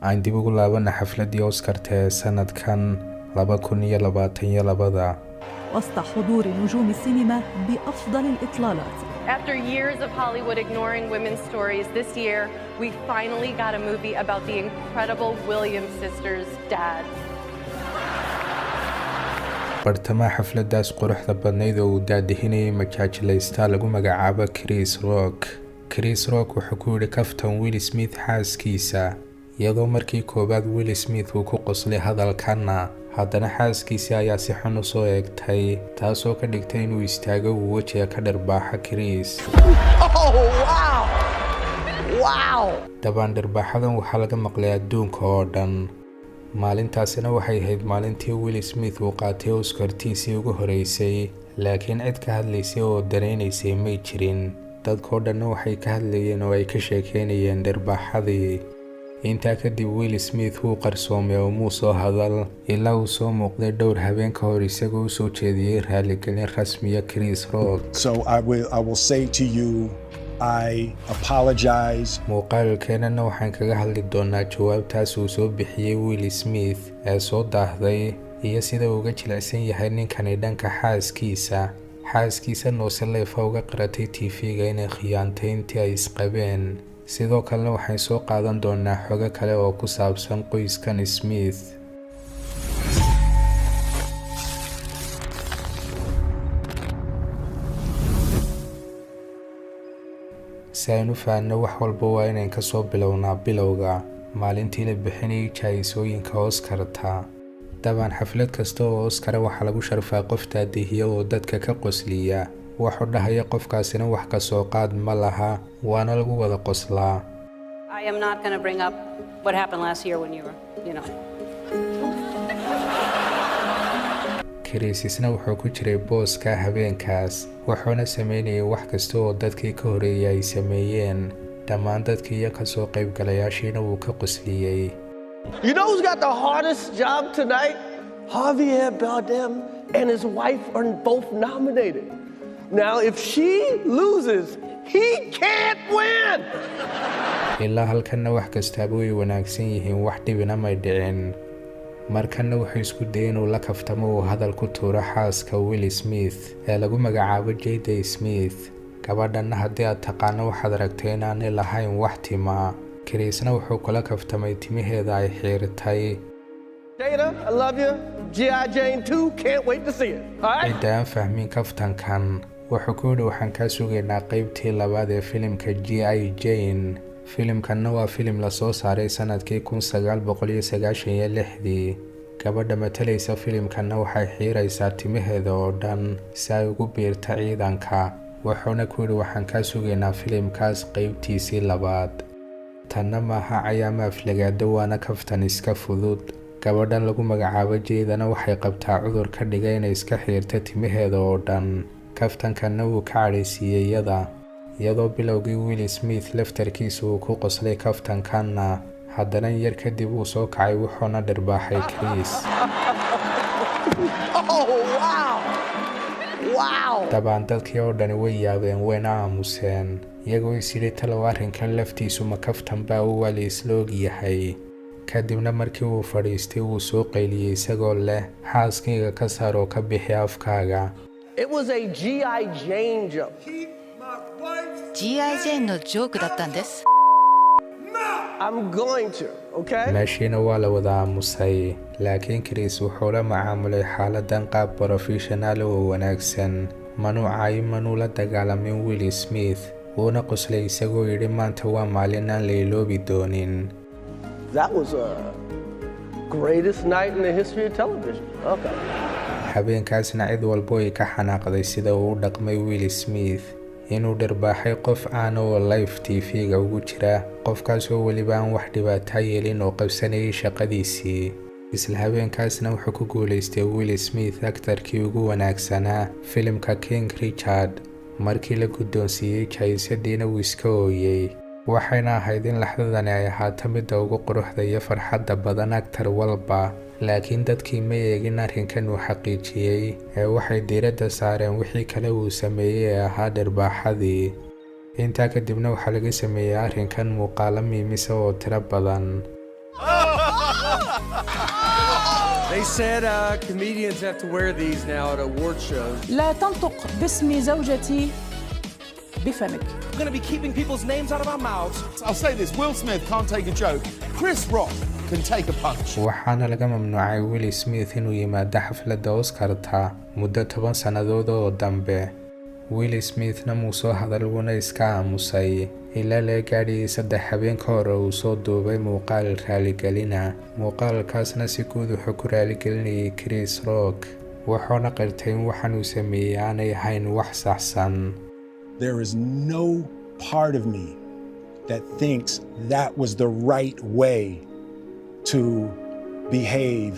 aan dib ugu laabana xafladii Oscar-ta ee sanadkan 2022 وسط حضور نجوم السينما بأفضل الإطلالات. After years of Hollywood ignoring women's stories, this year we finally got a movie about the incredible Williams sisters' dad. bartamaha xafladaas quruxda badnayd oo uu daadihinayay majaajilaysta lagu magacaabo Chris Rock wuxuu ku yidhi kaftan Will Smith xaaskiisa iyadoo markii koobaad Will Smith uu ku qoslay hadalkana haddana xaaskiisa ayaa si xun u soo eegtay taasoo ka dhigtay inuu istaago uu wajiga ka dharbaaxa Chris. Wow! dabaan dharbaaxadan waxaa laga maqlay adduunka oo dhan. maalintaasina waxay ahayd maalintii Will Smith uu qaatay Oscar-tiisii ugu horeysay laakiin cid ka hadlaysay oo dareenaysay may jirin. dadkoo dhanna waxay ka hadlayeen oo ay ka sheekeynayeen dharbaaxadii. intaa kadib Will Smith wuu qarsoomay oo muu soo hadal ilaa uu soo muuqday dhowr habeen ka hor isagoo u soo jeediyey raaligelin rasmiya Chris Rock. So I will say to you, I apologize. muuqaalkeenana waxaan kaga hadli doonaa jawaabtaas uu soo bixiyey Will Smith ee soo daahday iyo sida uu uga jilicsan yahay ninkani dhanka xaaskiisa noose leefa uga qaratay TV-ga inay khiyaantay intii ay isqabeen. sidoo kalena waxaan soo qaadan doonaa xogo kale oo ku saabsan qoyskan Smith. si aynu fahanno wax walba waa inaan ka soo bilownaa bilowga maalintii la bixinayay jaayisooyinka Oscar-ta. dabaan xaflad kasta oo Oscar waxaa lagu sharfaa qof daadihiya oo dadka ka qosliya wuxuu dhahaya qofkaasina wax ka soo qaad ma laha waana lagu wada qoslaa. I am not going to bring up what happened last year when you were, Chris-isna wuxuu ku jiray booska habeenkaas wuxuuna sameynayay wax kasta oo dadkii ka horeeyay ay sameeyeen. dhammaan dadkii iyo ka soo qaybgalayaashiina wuu ka qosliyey. You know who's got the hardest job tonight? Javier Bardem and his wife are both nominated. Now, if she loses, he can't win. ilaa halkanna wax kastaaba way wanaagsan yihiin wax dhibina may dhicin. markanna wuxuu isku dayay inuu la kaftamo uu hadal ku tuuro xaaska Will Smith ee lagu magacaabo Jada Smith. gabadhanna haddii aad taqaano waxaad aragtay inaanay lahayn wax timaa. Chris-na wuxuu kula kaftamay timaheeda ay xiirtay. Jada, I love you. G.I. Jane 2, can't wait to see it. All right? cidaan fahmin kaftankan wuxuu ku yidhi waxaan kaa sugaynaa qaybtii labaad ee filimka G.I. Jane. filimkanna waa filim la soo saaray sanadkii 1996. gabadha matalaysa filimkanna waxay xiiraysaa timaheeda oo dhan si ay ugu biirta ciidanka wuxuuna ku yidhi waxaan kaa sugaynaa filimkaas qaybtiisii labaad. tanna maaha cayaama aflagaado waana kaftan iska fudud. gabadhan lagu magacaabo Jadana waxay qabtaa cudur ka dhigay inay iska xiirta timaheeda oo dhan. kaftankanna wuu ka cadhaysiiyey iyadoo bilowgii Will Smith laftarkiisa uu ku qoslay kaftankanna haddana yar kadib uu soo kacay wuxuuna dharbaaxay Chris. dabaan dadkii oo dhani way yaabeen wayna aamuseen iyagoo is yidhi talow arrinkan laftiisu ma kaftan baa uu wali isla og yahay. kadibna markii uu fadhiistay wuu soo qayliyey isagoo leh xaaskayga ka saar oo ka bixi afkaaga. It was a G.I. Jane joke. G.I. Jane のジョークだったんです。 I'm going to, okay? meeshiina waa la wada aamusay laakiin Chris wuxuu la macaamulay xaaladan qaab professional oo wanaagsan. manuucay manuu la dagaalamin Will Smith wuuna qoslay isagoo yidhi maanta waa maalin aan la iloobi doonin. That was a greatest night in the history of television. Okay. habeenkaasna cid walbo ay ka xanaaqday sida uu u dhaqmay Will Smith inuu dharbaaxay qof aan oo live TV-ga ugu jira qofkaas oo weliba aan wax dhibaato yeelin oo qabsanayay shaqadiisii. isla habeenkaasna wuxuu ku guulaystay Will Smith aktarkii ugu wanaagsanaa filimka King Richard. markii la guddoonsiiyey jaayisadiina wuu iska ooyey waxayna ahayd in laxdadani ay ahaato midda ugu quruxda iyo farxadda badan aktar walba. laakiin dadkii ma eegin arrinkan uu xaqiijiyey ee waxay diiradda saareen wixii kale uu sameeyey ee ahaa dharbaaxadii. intaa kadibna waxaa laga sameeyey arrinkan muuqaalo miimisa oo tiro badan. They said comedians have to wear these now at award shows. لا تنطق باسم زوجتي بفمك. I'm gonna be keeping people's names out of our mouths. I'll say this, Will Smith can't take a joke. Chris Rock can take a punch. waxaana laga mamnuucay Will Smith inuu yimaado xafladda Oscar-ta muddo 10 sannadood oo dambe. Will Smith-na muu soo hadal wuuna iska aamusay ilaa la gaadhiyay 3 habeen ka hor uu soo duubay muuqaal raaligelina. muuqaalkaasna si guud wuxuu ku raaligelinayay Chris Rock wuxuuna qirtay in waxaan uu sameeyay aanay ahayn wax saxsan. There is no part of me that thinks that was the right way to behave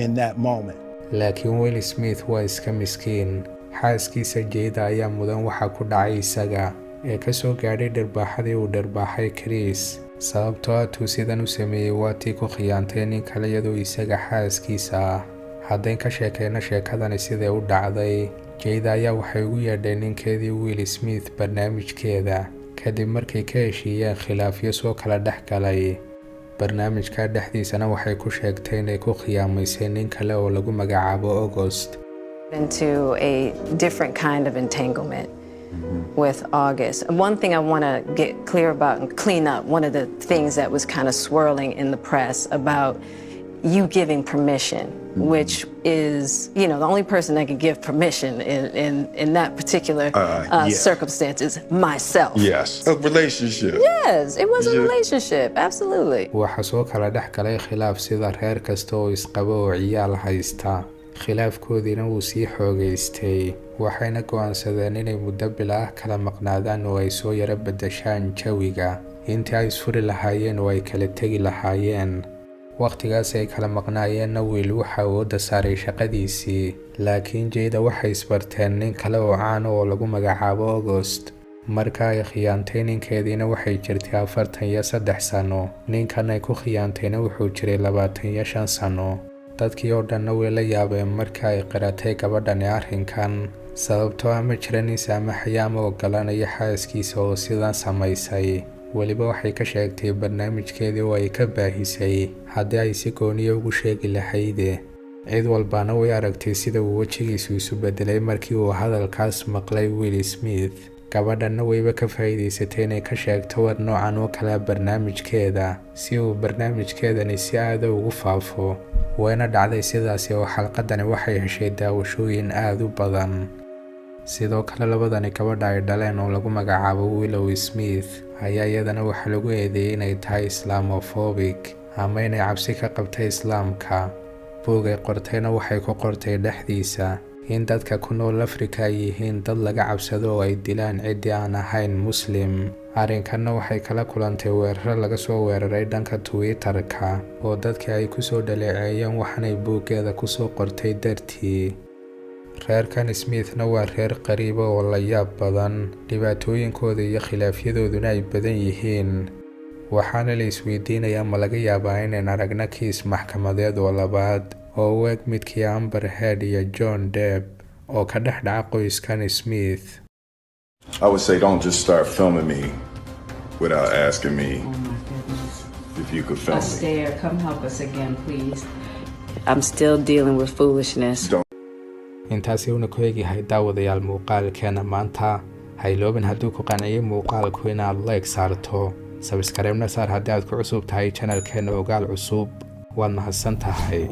in that moment. laakiin Will Smith waa iska miskiin. xaaskiisa Jada ayaa mudan waxa ku dhacay isaga ee ka soo gaadhay dharbaaxadii uu dharbaaxay Chris. sababtoo ah tuu sidan u sameeyay waa tii ku khiyaantay nin kale iyadoo isaga xaaskiisa ah. haddayn ka sheekayna sheekadani sidee u dhacday. Jada ayaa waxay ugu yeedhay ninkeedii Will Smith barnaamijkeeda kadib markay ka heshiiyeen khilaafyo soo kala dhex galay. barnaamijka dhexdiisana waxay ku sheegtay inay ku khiyaamaysay nin kale oo lagu magacaabo August. Into a different kind of entanglement with August. And one thing I want to get clear about and clean up, one of the things that was kind of swirling in the press about you giving permission, which is, you know, the only person that could give permission in that particular circumstance is myself. Yes, a relationship. Yes, it was a relationship, absolutely. waxa soo kala dhex galay khilaaf sida reer kasta oo isqabo oo ciyaal haysta. khilaafkoodiina wuu sii xoogaystay waxayna go'aansadeen inay muddo bil ah kala maqnaadaan oo ay soo yara beddeshaan jawiga intii ay isfuri lahaayeen oo ay kala tegi lahaayeen. waqtigaas ay kala maqnaayeenna Will waxa uu wada saaray shaqadiisii laakiin Jada waxay isbarteen nin kale oo caan oo lagu magacaabo August. marka ay khiyaantay ninkeediina waxay jirtay 43 sano. ninkan ay ku khiyaantayna wuxuu jiray 25 sano. dadkii oo dhanna way la yaabeen marka ay qiratay gabadhani arrinkan sababtoo ah ma jiran nin saamaxaya ama oggolaanaya xaaskiisa oo sidan samaysay. weliba waxay ka sheegtay barnaamijkeedii oo ay ka baahisay haddii ay si gooniya ugu sheegi lahayde. cid walbana way aragtay sida uu wejigiisu isu bedelay markii uu hadalkaas maqlay Will Smith. gabadhanna wayba ka faa'iidaysatay inay ka sheegto war noocan oo kale barnaamijkeeda si uu barnaamijkeedani si aad ugu faafo. wayna dhacday sidaasi oo xalqadani waxay heshay daawashooyin aad u badan. sidoo kale labadani gabadha ay dhaleen oo lagu magacaabo Willow Smith ayaa iyadana waxa lagu eedeeyay inay tahay Islamophobic ama inay cabsi ka qabtay Islaamka. buug ay qortayna waxay ku qortay dhexdiisa in dadka ku nool Afrika ay yihiin dad laga cabsado oo ay dilaan cidii aan ahayn Muslim. arrinkanna waxay kala kulantay weerar laga soo weeraray dhanka Twitter-ka oo dadkii ay ku soo dhaleeceeyeen waxaanay buuggeeda ku soo qortay dartii. reerkan Smithna waa reer qariibo oo la yaab badan. dhibaatooyinkooda iyo khilaafyadooduna ay badan yihiin. waxaana la isweydiinayaa ma laga yaabaa inaan aragna kiis maxkamadeed oo labaad oo u eg midkii Amber Heard iyo John Depp oo ka dhex dhaca qoyskan Smith. I would say don't just start filming me without asking me if you could film me. Astaire, come help us again, please. I'm still dealing with foolishness. intaasi una ku eegyahay daawadayaal muuqaalkeena maanta. hayloobin hadduu ku qanciyay muuqaalku inaad like saarto subscribe-na saar haddii aad ku cusub tahay channelkeena ogaal cusub. waad mahadsan tahay.